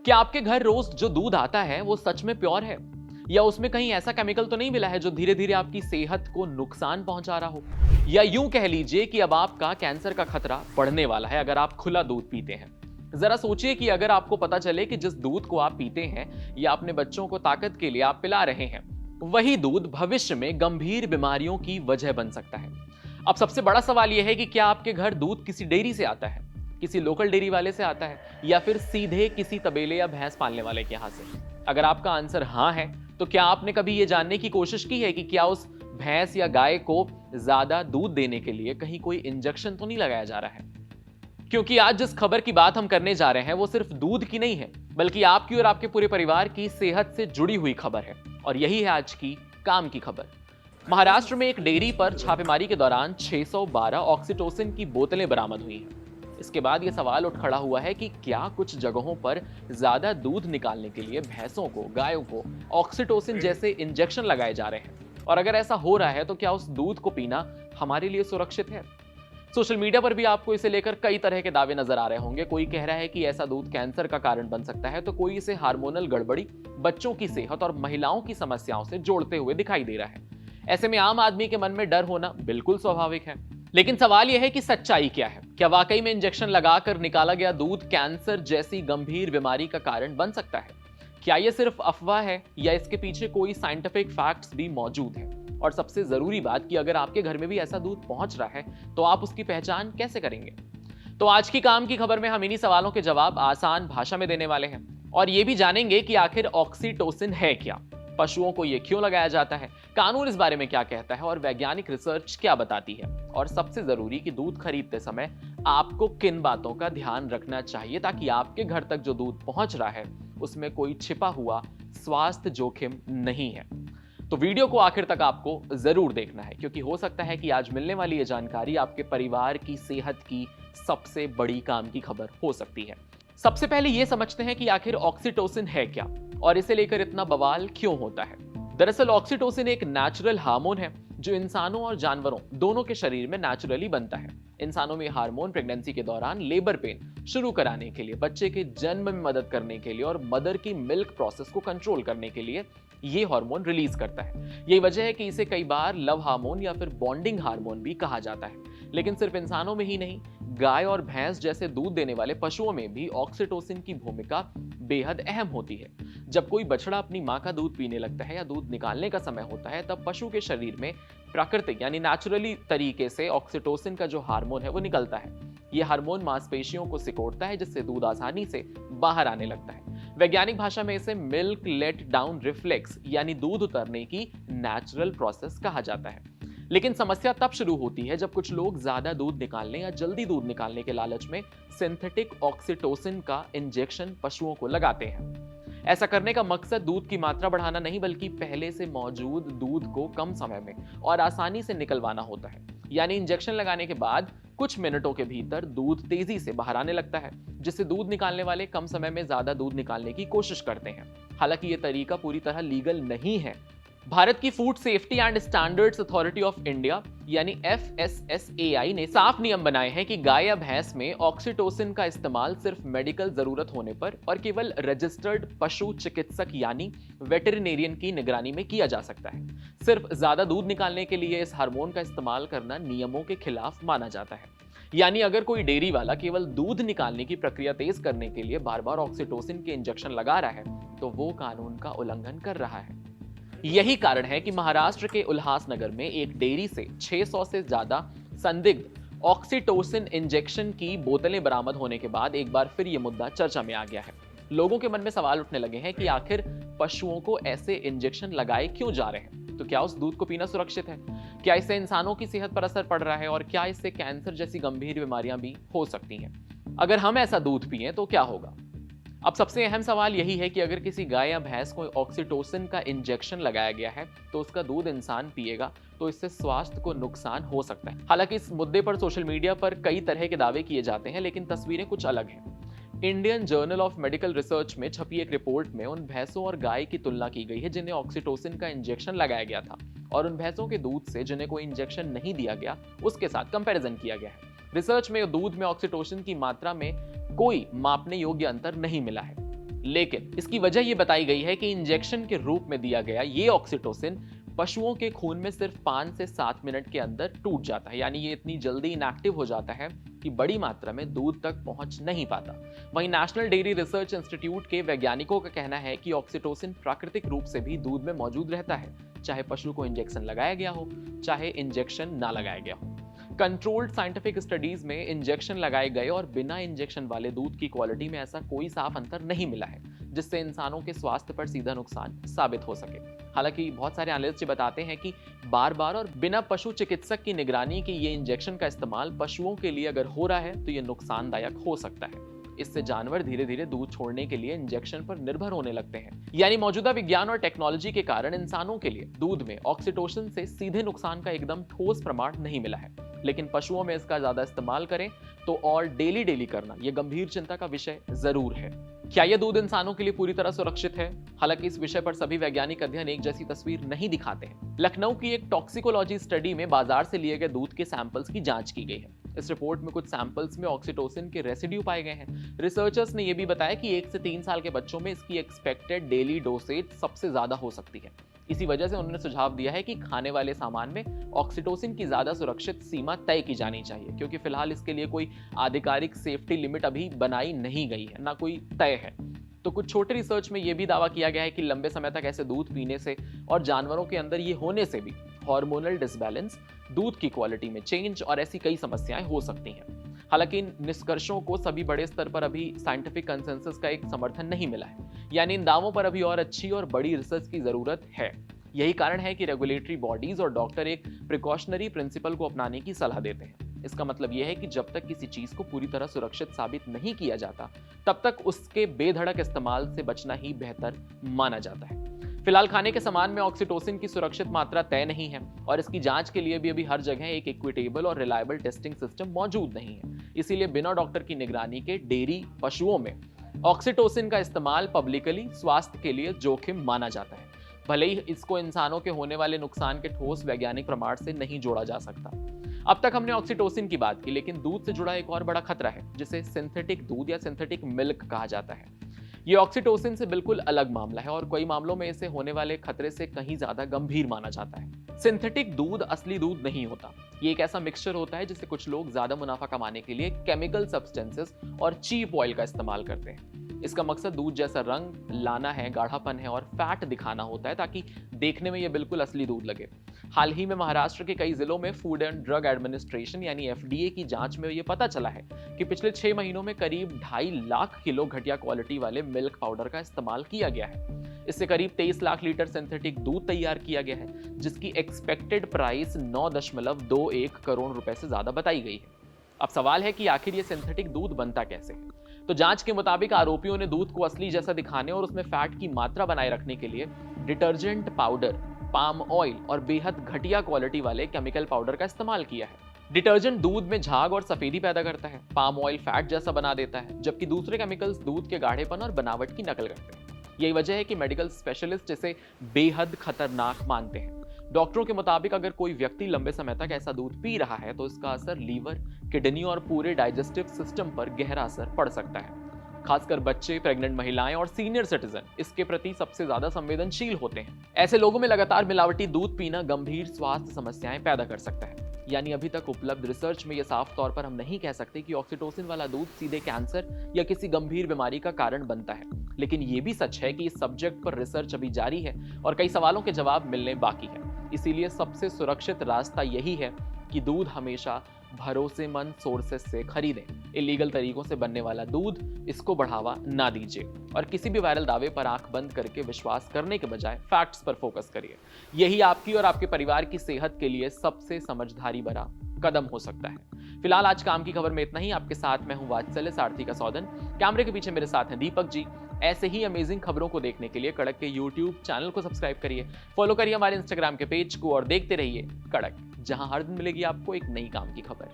क्या आपके घर रोज जो दूध आता है वो सच में प्योर है, या उसमें कहीं ऐसा केमिकल तो नहीं मिला है जो धीरे धीरे आपकी सेहत को नुकसान पहुंचा रहा हो? या यूं कह लीजिए कि अब आपका कैंसर का खतरा बढ़ने वाला है अगर आप खुला दूध पीते हैं। जरा सोचिए कि अगर आपको पता चले कि जिस दूध को आप पीते हैं या अपने बच्चों को ताकत के लिए आप पिला रहे हैं, वही दूध भविष्य में गंभीर बीमारियों की वजह बन सकता है। अब सबसे बड़ा सवाल यह है कि क्या आपके घर दूध किसी डेयरी से आता है, किसी लोकल डेयरी वाले से आता है, या फिर सीधे किसी तबेले या भैंस पालने वाले के यहाँ से? अगर आपका आंसर हाँ है, तो क्या आपने कभी यह जानने की कोशिश की है कि क्या उस भैंस या गाय को ज्यादा दूध देने के लिए कहीं कोई इंजेक्शन तो नहीं लगाया जा रहा है? क्योंकि आज जिस खबर की बात हम करने जा रहे हैं वो सिर्फ दूध की नहीं है, बल्कि आपकी और आपके पूरे परिवार की सेहत से जुड़ी हुई खबर है। और यही है आज की काम की खबर। महाराष्ट्र में एक डेयरी पर छापेमारी के दौरान 612 ऑक्सीटोसिन की बोतलें बरामद हुई हैं। इसके बाद यह सवाल उठ खड़ा हुआ है कि क्या कुछ जगहों पर ज्यादा दूध निकालने के लिए भैंसों को, गायों को ऑक्सीटोसिन जैसे इंजेक्शन लगाए जा रहे हैं? और अगर ऐसा हो रहा है तो क्या उस दूध को पीना हमारे लिए सुरक्षित है? सोशल मीडिया पर भी आपको इसे लेकर कई तरह के दावे नजर आ रहे होंगे। कोई कह रहा है कि ऐसा दूध कैंसर का कारण बन सकता है, तो कोई इसे हार्मोनल गड़बड़ी, बच्चों की सेहत और महिलाओं की समस्याओं से जोड़ते हुए दिखाई दे रहा है। ऐसे में आम आदमी के मन में डर होना बिल्कुल स्वाभाविक है। लेकिन सवाल यह है कि सच्चाई क्या है? क्या वाकई में इंजेक्शन लगाकर निकाला गया दूध कैंसर जैसी गंभीर बीमारी का कारण बन सकता है? क्या यह सिर्फ अफवाह है, या इसके पीछे कोई साइंटिफिक फैक्ट्स भी मौजूद है? और सबसे जरूरी बात कि अगर आपके घर में भी ऐसा दूध पहुंच रहा है तो आप उसकी पहचान कैसे करेंगे? तो आज की काम की खबर में हम इन्हीं सवालों के जवाब आसान भाषा में देने वाले हैं, और ये भी जानेंगे कि आखिर ऑक्सीटोसिन है क्या, पशुओं को ये क्यों लगाया जाता है, कानून इस बारे में क्या कहता है और वैज्ञानिक रिसर्च क्या बताती है, और सबसे जरूरी कि दूध खरीदते समय आपको किन बातों का ध्यान रखना चाहिए ताकि आपके घर तक जो दूध पहुंच रहा है उसमें कोई छिपा हुआ स्वास्थ्य जोखिम नहीं है। तो वीडियो को आखिर तक आपको जरूर देखना है, क्योंकि हो सकता है कि आज मिलने वाली ये जानकारी आपके परिवार की सेहत की सबसे बड़ी काम की खबर हो सकती है। सबसे पहले ये समझते हैं कि आखिर ऑक्सीटोसिन है क्या और इसे लेकर इतना बवाल क्यों होता है। दरअसल ऑक्सीटोसिन एक नेचुरल हार्मोन है जो इंसानों और जानवरों दोनों के शरीर में नेचुरली बनता है। इंसानों में हार्मोन प्रेगनेंसी के दौरान लेबर पेन शुरू कराने के लिए, बच्चे के जन्म में मदद करने के लिए और मदर की मिल्क प्रोसेस को कंट्रोल करने के लिए ये हार्मोन रिलीज करता है। यही वजह है कि इसे कई बार लव हार्मोन या फिर बॉन्डिंग हार्मोन भी कहा जाता है। लेकिन सिर्फ इंसानों में ही नहीं, गाय और भैंस जैसे दूध देने वाले पशुओं में भी ऑक्सीटोसिन की भूमिका बेहद अहम होती है। जब कोई बछड़ा अपनी मां का दूध पीने लगता है या दूध निकालने का समय होता है, तब पशु के शरीर में प्राकृतिक यानी नेचुरली तरीके से ऑक्सीटोसिन का जो हार्मोन है वो निकलता है। यह हार्मोन मांसपेशियों को सिकोड़ता है, जिससे दूध आसानी से बाहर आने लगता है। वैज्ञानिक भाषा में इसे मिल्क लेट डाउन रिफ्लेक्स यानी दूध उतरने की नेचुरल प्रोसेस कहा जाता है। लेकिन समस्या तब शुरू होती है जब कुछ लोग ज्यादा दूध निकालने या जल्दी दूध निकालने के लालच में सिंथेटिक ऑक्सीटोसिन का इंजेक्शन पशुओं को लगाते हैं। ऐसा करने का मकसद दूध की मात्रा बढ़ाना नहीं, बल्कि पहले से मौजूद दूध को कम समय में और आसानी से निकलवाना होता है। यानी इंजेक्शन लगाने के बाद कुछ मिनटों के भीतर दूध तेजी से बाहर आने लगता है, जिससे दूध निकालने वाले कम समय में ज्यादा दूध निकालने की कोशिश करते हैं। हालांकि यह तरीका पूरी तरह लीगल नहीं है। भारत की food safety and standards authority of India यानी FSSAI ने साफ नियम बनाए हैं कि गाय या भैंस में ऑक्सीटोसिन का इस्तेमाल सिर्फ मेडिकल जरूरत होने पर और केवल रजिस्टर्ड पशु चिकित्सक यानी वेटरिनेरियन की निगरानी में किया जा सकता है। सिर्फ ज्यादा दूध निकालने के लिए इस हार्मोन का इस्तेमाल करना नियमों के खिलाफ माना जाता है। यानी अगर कोई डेयरी वाला केवल दूध निकालने की प्रक्रिया तेज करने के लिए बार बार ऑक्सीटोसिन के इंजेक्शन लगा रहा है तो वो कानून का उल्लंघन कर रहा है। यही कारण है कि महाराष्ट्र के उल्हासनगर में एक डेयरी से 600 से ज्यादा संदिग्ध ऑक्सीटोसिन इंजेक्शन की बोतलें बरामद होने के बाद एक बार फिर यह मुद्दा चर्चा में आ गया है। लोगों के मन में सवाल उठने लगे हैं कि आखिर पशुओं को ऐसे इंजेक्शन लगाए क्यों जा रहे हैं? तो क्या उस दूध को पीना सुरक्षित है? क्या इससे इंसानों की सेहत पर असर पड़ रहा है? और क्या इससे कैंसर जैसी गंभीर बीमारियां भी हो सकती हैं? अगर हम ऐसा दूध पिएं तो क्या होगा? अब सबसे अहम सवाल यही है कि अगर किसी गाय या भैंस को ऑक्सीटोसिन का इंजेक्शन लगाया गया है तो उसका दूध इंसान पिएगा तो इससे स्वास्थ्य को नुकसान हो सकता है। हालांकि इस मुद्दे पर सोशल मीडिया पर कई तरह के दावे किए जाते हैं, लेकिन तस्वीरें कुछ अलग हैं। Indian journal of medical research में छपी एक रिपोर्ट में उन भैंसों और गाय की तुलना की गई है जिन्हें ऑक्सीटोसिन का इंजेक्शन लगाया गया था, और उन भैंसों के दूध से जिन्हें कोई इंजेक्शन नहीं दिया गया उसके साथ कंपैरिजन किया गया है। रिसर्च में दूध में ऑक्सीटोसिन की मात्रा में कोई मापने योग्य अंतर नहीं मिला है। लेकिन इसकी वजह यह बताई गई है कि इंजेक्शन के रूप में दिया गया ये ऑक्सीटोसिन पशुओं के खून में सिर्फ 5 से 7 मिनट के अंदर टूट जाता है, यानी ये इतनी जल्दी इनएक्टिव हो जाता है कि बड़ी मात्रा में दूध तक पहुंच नहीं पाता। वहीं नेशनल डेयरी रिसर्च इंस्टीट्यूट के वैज्ञानिकों का कहना है कि ऑक्सीटोसिन प्राकृतिक रूप से भी दूध में मौजूद रहता है, चाहे पशु को इंजेक्शन लगाया गया हो, चाहे इंजेक्शन ना लगाया गया हो। कंट्रोल्ड साइंटिफिक स्टडीज में इंजेक्शन लगाए गए और बिना इंजेक्शन वाले दूध की क्वालिटी में ऐसा कोई साफ अंतर नहीं मिला है जिससे इंसानों के स्वास्थ्य पर सीधा नुकसान साबित हो सके। हालांकि बहुत सारे एनालिस्ट बताते हैं कि बार बार और बिना पशु चिकित्सक की निगरानी के ये इंजेक्शन का इस्तेमाल पशुओं के लिए अगर हो रहा है तो ये नुकसानदायक हो सकता है। इससे जानवर धीरे धीरे दूध छोड़ने के लिए इंजेक्शन पर निर्भर होने लगते हैं। यानी मौजूदा विज्ञान और टेक्नोलॉजी के कारण इंसानों के लिए दूध में ऑक्सीटोसिन से सीधे नुकसान का एकदम ठोस प्रमाण नहीं मिला है, लेकिन पशुओं में इसका ज्यादा इस्तेमाल करें तो और डेली करना यह गंभीर चिंता का विषय जरूर है। क्या यह दूध इंसानों के लिए पूरी तरह सुरक्षित है? हालांकि इस विषय पर सभी वैज्ञानिक अध्ययन एक जैसी तस्वीर नहीं दिखाते हैं। लखनऊ की एक टॉक्सिकोलॉजी स्टडी में बाजार से लिए गए दूध के सैंपल्स की जांच की गई है। इस रिपोर्ट में कुछ सैंपल्स में ऑक्सीटोसिन के रेसिड्यू पाए गए हैं। रिसर्चर्स ने यह भी बताया कि 1 से 3 साल के बच्चों में इसकी एक्सपेक्टेड डेली डोसेज सबसे ज्यादा हो सकती है। इसी वजह से उन्होंने सुझाव दिया है कि खाने वाले सामान में ऑक्सीटोसिन की ज्यादा सुरक्षित सीमा तय की जानी चाहिए, क्योंकि फिलहाल इसके लिए कोई आधिकारिक सेफ्टी लिमिट अभी बनाई नहीं गई है, ना कोई तय है। तो कुछ छोटे रिसर्च में यह भी दावा किया गया है कि लंबे समय तक ऐसे दूध पीने से और जानवरों के अंदर ये होने से भी हार्मोनल डिसबैलेंस, दूध की क्वालिटी में चेंज और ऐसी कई समस्याएं हो सकती हैं। हालांकि इन निष्कर्षों को सभी बड़े स्तर पर अभी साइंटिफिक कंसेंसस का एक समर्थन नहीं मिला है, यानी इन दावों पर अभी और अच्छी और बड़ी रिसर्च की जरूरत है। यही कारण है कि रेगुलेटरी बॉडीज और डॉक्टर एक प्रिकॉशनरी प्रिंसिपल को अपनाने की सलाह देते हैं। इसका मतलब यह है कि जब तक किसी चीज को पूरी तरह सुरक्षित साबित नहीं किया जाता, तब तक उसके बेधड़क इस्तेमाल से बचना ही बेहतर माना जाता है। फिलहाल खाने के सामान में ऑक्सीटोसिन की सुरक्षित मात्रा तय नहीं है और इसकी जांच के लिए भी अभी हर जगह एक इक्विटेबल और रिलायबल टेस्टिंग सिस्टम मौजूद नहीं है। इसीलिए बिना डॉक्टर की निगरानी के डेयरी पशुओं में ऑक्सीटोसिन का इस्तेमाल पब्लिकली स्वास्थ्य के लिए जोखिम माना जाता है, भले ही इसको इंसानों के होने वाले नुकसान के ठोस वैज्ञानिक प्रमाण से नहीं जोड़ा जा सकता। अब तक हमने ऑक्सीटोसिन की बात की, लेकिन दूध से जुड़ा एक और बड़ा खतरा है जिसे सिंथेटिक दूध या सिंथेटिक मिल्क कहा जाता है। ये ऑक्सीटोसिन से बिल्कुल अलग मामला है और कई मामलों में इसे होने वाले खतरे से कहीं ज्यादा गंभीर माना जाता है। सिंथेटिक दूध असली दूध नहीं होता। ये एक ऐसा मिक्सचर होता है जिसे कुछ लोग ज्यादा मुनाफा कमाने के लिए केमिकल सब्सटेंसेस और चीप ऑयल का इस्तेमाल करते हैं। इसका मकसद दूध जैसा रंग लाना है, गाढ़ापन है और फैट दिखाना होता है ताकि देखने में यह बिल्कुल असली दूध लगे। हाल ही में महाराष्ट्र के कई जिलों में फूड एंड ड्रग एडमिनिस्ट्रेशन यानी FDA की जांच में यह पता चला है कि पिछले 6 महीनों में करीब 2.5 लाख किलो घटिया क्वालिटी वाले मिल्क पाउडर का इस्तेमाल किया गया है। इससे करीब 23 लाख लीटर सिंथेटिक दूध तैयार किया गया है, जिसकी एक्सपेक्टेड प्राइस 9.21 करोड़ रुपए से ज्यादा बताई गई है। अब सवाल है कि आखिर ये सिंथेटिक दूध बनता कैसे है? तो जांच के मुताबिक आरोपियों ने दूध को असली जैसा दिखाने और उसमें फैट की मात्रा बनाए रखने के लिए डिटर्जेंट पाउडर, पाम ऑयल और बेहद घटिया क्वालिटी वाले केमिकल पाउडर का इस्तेमाल किया है। डिटर्जेंट दूध में झाग और सफेदी पैदा करता है, पाम ऑयल फैट जैसा बना देता है, जबकि दूसरे केमिकल्स दूध के गाढ़ेपन और बनावट की नकल करते हैं। यही वजह है कि मेडिकल स्पेशलिस्ट इसे बेहद खतरनाक मानते हैं। डॉक्टरों के मुताबिक अगर कोई व्यक्ति लंबे समय तक ऐसा दूध पी रहा है तो इसका असर लीवर, किडनी और पूरे डाइजेस्टिव सिस्टम पर गहरा असर पड़ सकता है। खासकर बच्चे, प्रेग्नेंट महिलाएं और सीनियर सिटीजन इसके प्रति सबसे ज्यादा संवेदनशील होते हैं। ऐसे लोगों में लगातार मिलावटी दूध पीना गंभीर स्वास्थ्य समस्याएं पैदा कर सकता है। यानी अभी तक उपलब्ध रिसर्च में यह साफ तौर पर हम नहीं कह सकते कि ऑक्सीटोसिन वाला दूध सीधे कैंसर या किसी गंभीर बीमारी का कारण बनता है, लेकिन यह भी सच है कि इस सब्जेक्ट पर रिसर्च अभी जारी है और कई सवालों के जवाब मिलने बाकी है। इसीलिए सबसे सुरक्षित रास्ता यही है कि दूध हमेशा भरोसेमंद सोर्सेस से खरीदें। इलीगल तरीकों से बनने वाला दूध, इसको बढ़ावा ना दीजिए और किसी भी वायरल दावे पर आंख बंद करके विश्वास करने के बजाय फैक्ट्स पर फोकस करिए। यही आपकी और आपके परिवार की सेहत के लिए सबसे समझदारी भरा कदम हो सकता है। फिलहाल आज काम की खबर में इतना ही। आपके साथ मैं हूं वात्सल्य सारथी का सौदन। कैमरे के पीछे मेरे साथ हैं दीपक जी। ऐसे ही अमेजिंग खबरों को देखने के लिए कड़क के YouTube चैनल को सब्सक्राइब करिए, फॉलो करिए हमारे Instagram के पेज को और देखते रहिए कड़क, जहां हर दिन मिलेगी आपको एक नई काम की खबर।